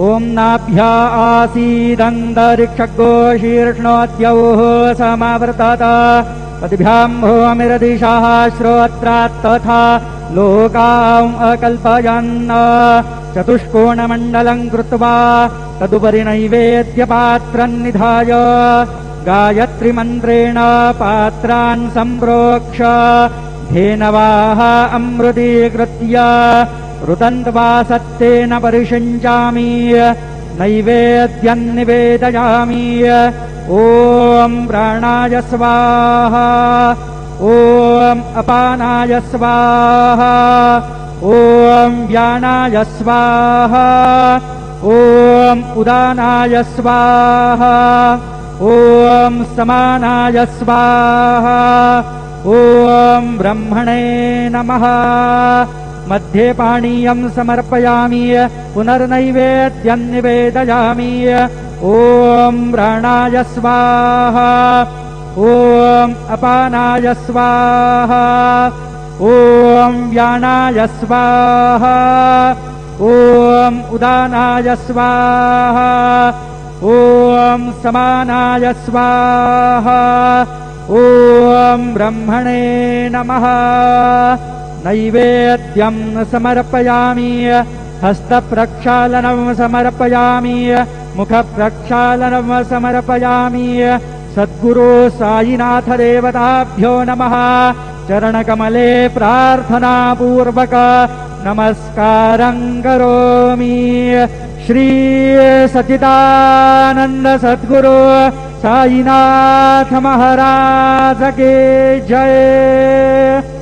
ॐ नाभ्या आसीदन्तरिक्षगो शीर्ष्णोद्यौः समावर्तत पद्भ्यां भूमिरदिशः श्रोत्रात् तथा लोकाम् अकल्पयन् चतुष्कोणमण्डलं कृत्वा तदुपरि नैवेद्यपात्रं निधाय गायत्रीमन्त्रेण पात्रान् सम्प्रोक्ष धेनवाः अमृतीकृत्य ऋतन्त्वा सत्तेन परिषिञ्चामि नैवेद्यं निवेदयामि। ॐ प्राणाय स्वाहा ॐ अपानाय स्वाहा ॐ व्यानाय स्वाहा ॐ उदानाय स्वाहा ॐ समानाय स्वाहा ॐ ब्रह्मणे नमः। मध्ये पानीयं समर्पयामि पुनर्नैवेद्यं निवेदयामि। ॐ प्राणाय स्वाहा ॐ अपानाय स्वाहा ॐ व्यानाय स्वाहा ॐ उदानाय स्वाहा ॐ समानाय स्वाहा ॐ ब्रह्मणे नमः। नैवेद्यं समर्पयामि हस्तप्रक्षालनं समर्पयामि मुखप्रक्षालनं समर्पयामि। सद्गुरु साईनाथ देवताभ्यो नमः। चरणकमले प्रार्थनापूर्वक नमस्कारं करोमि। श्री सच्चिदानंद सद्गुरु साईनाथ महाराज के जय।